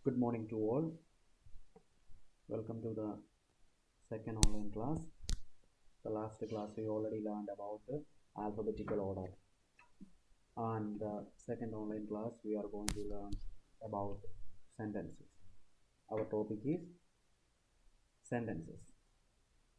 Good morning to all. Welcome to the second online class. The last class we already learned about the alphabetical order. And the second online class we are going to learn about sentences. Our topic is sentences.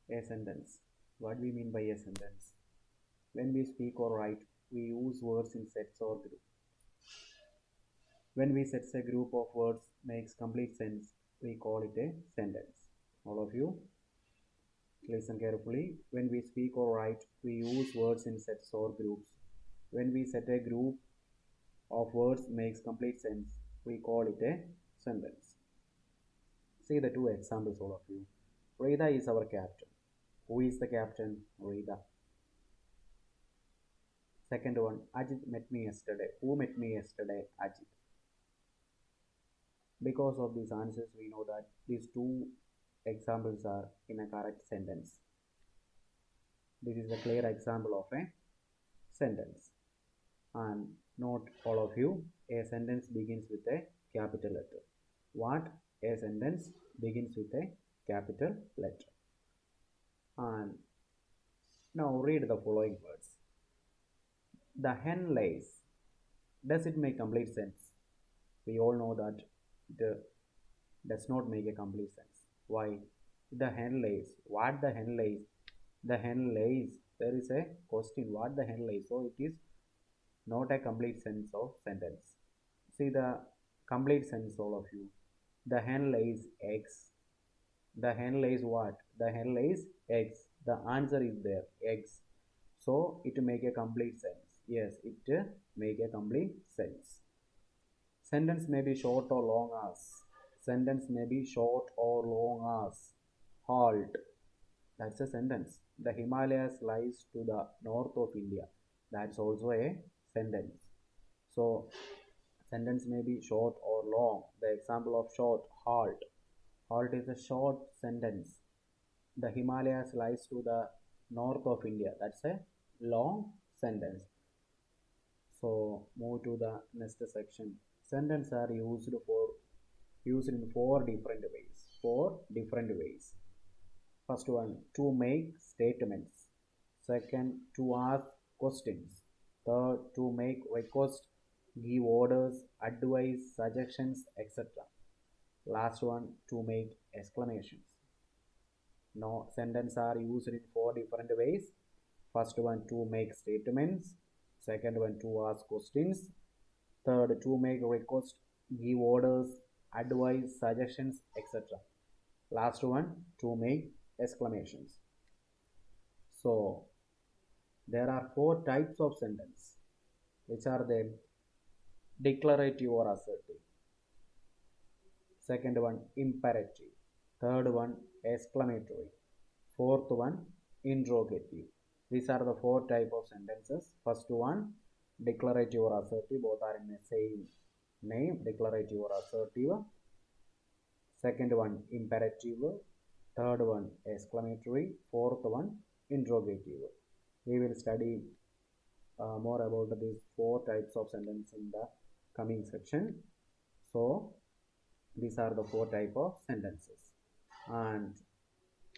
A sentence. What we mean by a sentence? When we speak or write, we use words in sets or groups. When we sets a group of words makes complete sense, we call it a sentence. All of you listen carefully. When we speak or write, we use words in sets or groups. When we set a group of words makes complete sense, we call it a sentence. See the two examples, all of you. Rida is our captain. Who is the captain? Rida. Second one, Ajit met me yesterday. Who met me yesterday? Ajit. Because of these answers, we know that these two examples are in a correct sentence. This is a clear example of a sentence. And note all of you, a sentence begins with a capital letter. What? A sentence begins with a capital letter. And now read the following words. The hen lays. Does it make complete sense? We all know that it does not make a complete sense. Why? The hen lays. What the hen lays? The hen lays. There is a question. What the hen lays? So it is not a complete sense of sentence. See the complete sense, all of you. The hen lays eggs. The hen lays what? The hen lays eggs. The answer is there, eggs. So it make a complete sense. Yes, it make a complete sense. Sentence may be short or long as. Sentence may be short or long as. Halt. That's a sentence. The Himalayas lies to the north of India. That's also a sentence. So sentence may be short or long. The example of short, halt. Halt is a short sentence. The Himalayas lies to the north of India. That's a long sentence. So move to the next section. Sentences are used in four different ways. Four different ways. First one, to make statements. Second, to ask questions. Third, to make requests, give orders, advice, suggestions, etc. Last one, to make exclamations. Now, sentences are used in four different ways. First one, to make statements. Second one, to ask questions. Third, to make requests, give orders, advice, suggestions, etc. Last one, to make exclamations. So, there are four types of sentence. Which are they? Declarative or assertive. Second one, imperative. Third one, exclamatory. Fourth one, interrogative. These are the four types of sentences. First one, declarative or assertive. Both are in the same name, declarative or assertive. Second one, imperative. Third one, exclamatory. Fourth one, interrogative. We will study more about these four types of sentence in the coming section. So these are the four types of sentences, and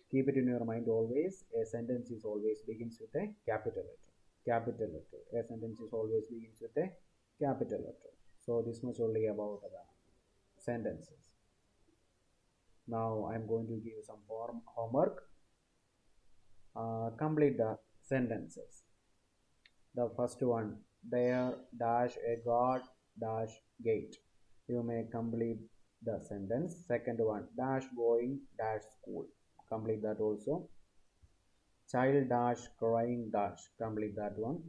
keep it in your mind always. A sentence is always begins with a capital letter. Capital letter. A sentence is always begins with a capital letter. So this much only about the sentences. Now I'm going to give some homework. Complete the sentences. The first one, there dash a guard dash gate. You may complete the sentence. Second one, dash going dash school. Complete that also. Child dash crying dash. Complete that one.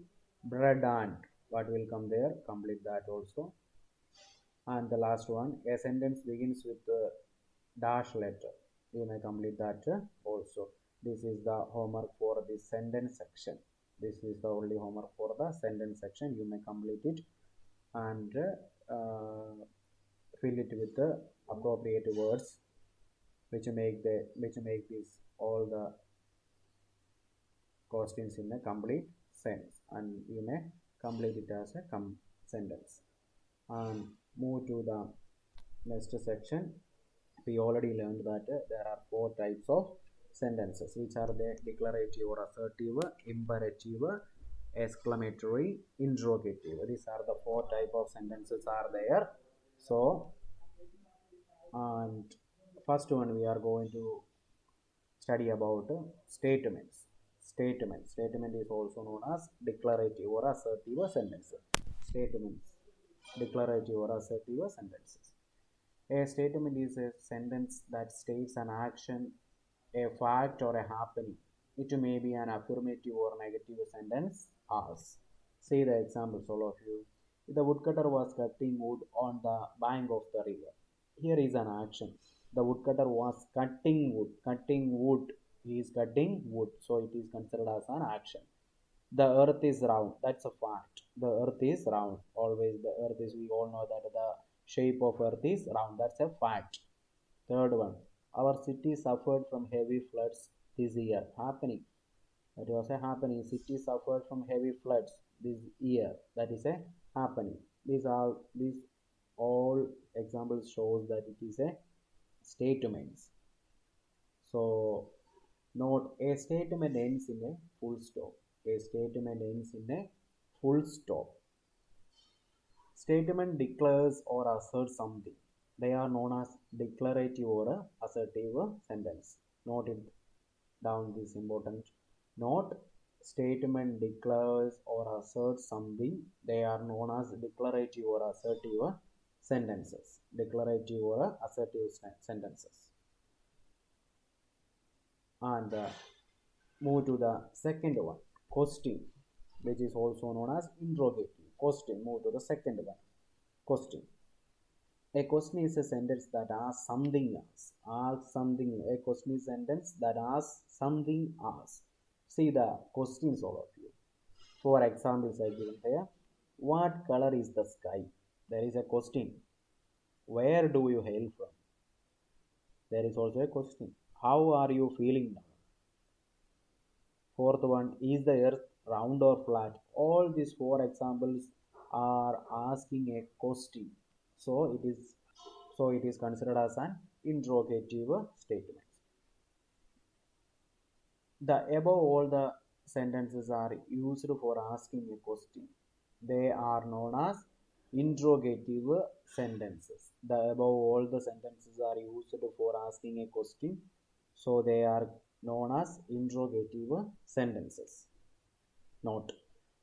Bread and what will come there? Complete that also. And the last one, a sentence begins with the dash letter. You may complete that also. This is the homework for the sentence section. This is the only homework for the sentence section. You may complete it and fill it with the appropriate words which make this all the questions in a complete sense, and you may complete it as a sentence. And move to the next section, we already learned that there are four types of sentences, which are the declarative or assertive, imperative, exclamatory, interrogative. These are the four type of sentences are there. So, and first one we are going to study about statements. Statement is also known as declarative or assertive sentences. Statements, declarative or assertive sentences. A statement is a sentence that states an action, a fact, or a happening. It may be an affirmative or negative sentence as. See the examples, all of you. The woodcutter was cutting wood on the bank of the river. Here is an action. The woodcutter was cutting wood. Cutting wood. He is cutting wood. So it is considered as an action. The earth is round. That's a fact. The earth is round. Always the earth is, we all know that the shape of earth is round. That's a fact. Third one. Our city suffered from heavy floods this year. Happening. That was a happening. City suffered from heavy floods this year. That is a happening. These all examples shows that it is a statements. So note, a statement ends in a full stop. A statement ends in a full stop. Statement declares or asserts something. They are known as declarative or assertive sentence. Note it down, this important. Note, statement declares or asserts something. They are known as declarative or assertive sentences. Declarative or assertive sentences. And move to the second one, question, which is also known as interrogative. Question. Move to the second one, question. A question is a sentence that asks something else. Asks something. A question is a sentence that asks something else. See the questions, all of you. For examples I given here. What color is the sky? There is a question. Where do you hail from? There is also a question. How are you feeling now? Fourth one, is the earth round or flat? All these four examples are asking a question. So it is considered as an interrogative statement. The above all the sentences are used for asking a question. They are known as interrogative sentences. The above all the sentences are used for asking a question. So they are known as interrogative sentences. Note,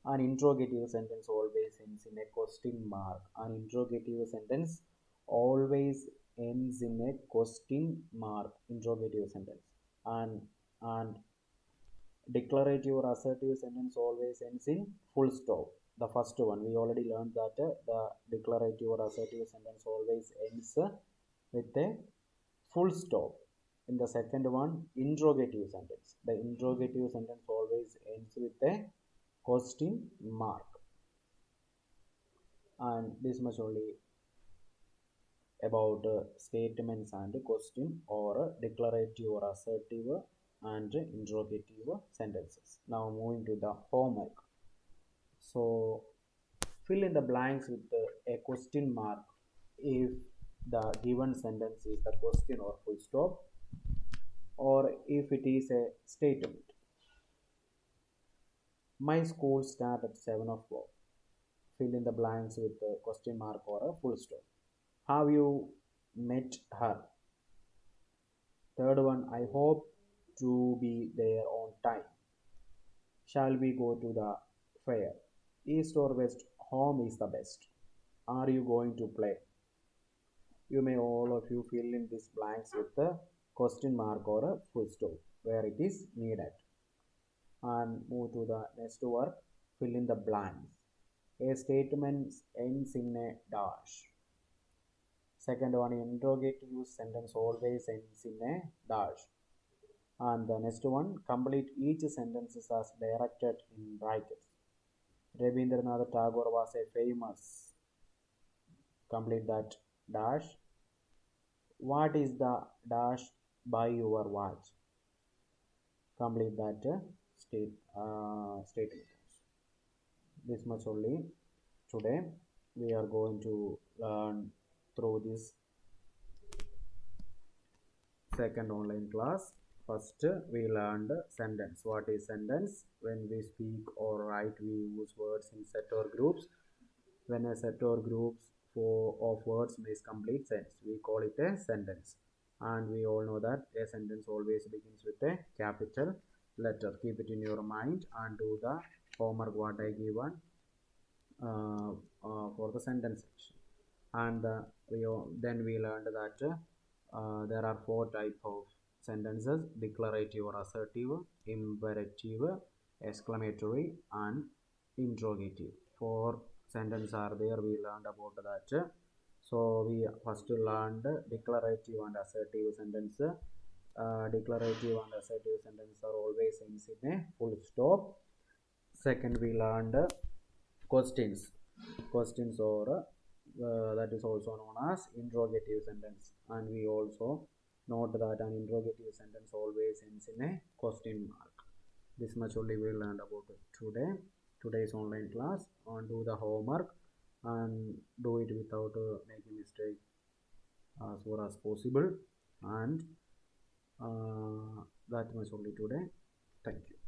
an interrogative sentence always ends in a question mark. An interrogative sentence always ends in a question mark. Interrogative sentence. And declarative or assertive sentence always ends in full stop. The first one, we already learned that the declarative or assertive sentence always ends with a full stop. In the second one, interrogative sentence. The interrogative sentence always ends with a question mark. And this much only about statements and question or declarative or assertive and interrogative sentences. Now moving to the homework. So fill in the blanks with a question mark if the given sentence is the question or full stop, or if it is a statement. My school starts at 7 o'clock. Fill in the blanks with a question mark or a full stop. Have you met her? Third one, I hope to be there on time. Shall we go to the fair? East or west, home is the best. Are you going to play? You may all of you fill in these blanks with a question mark or a full stop where it is needed. And move to the next work, fill in the blanks. A statement ends in a dash. Second one, interrogative sentence always ends in a dash. And the next one, complete each sentence as directed in brackets. Rabindranath Tagore was a famous. Complete that dash. What is the dash by your watch? Complete that statement. This much only today we are going to learn through this second online class. First we learned sentence. What is sentence? When we speak or write, we use words in set or groups. When a set or groups of words makes complete sense, we call it a sentence. And we all know that a sentence always begins with a capital letter. Keep it in your mind and do the homework what I given for the sentence section. And then we learned that there are four types of sentences: declarative or assertive, imperative, exclamatory, and interrogative. Four sentences are there. We learned about that. So we first learned declarative and assertive sentence. Declarative and assertive sentences are always ends in a full stop. Second, we learned questions. Questions or that is also known as interrogative sentence, and we also note that an interrogative sentence always ends in a question mark. This much only we learned about today's online class. And do the homework and do it without making mistake as far as possible. And that much only today. Thank you.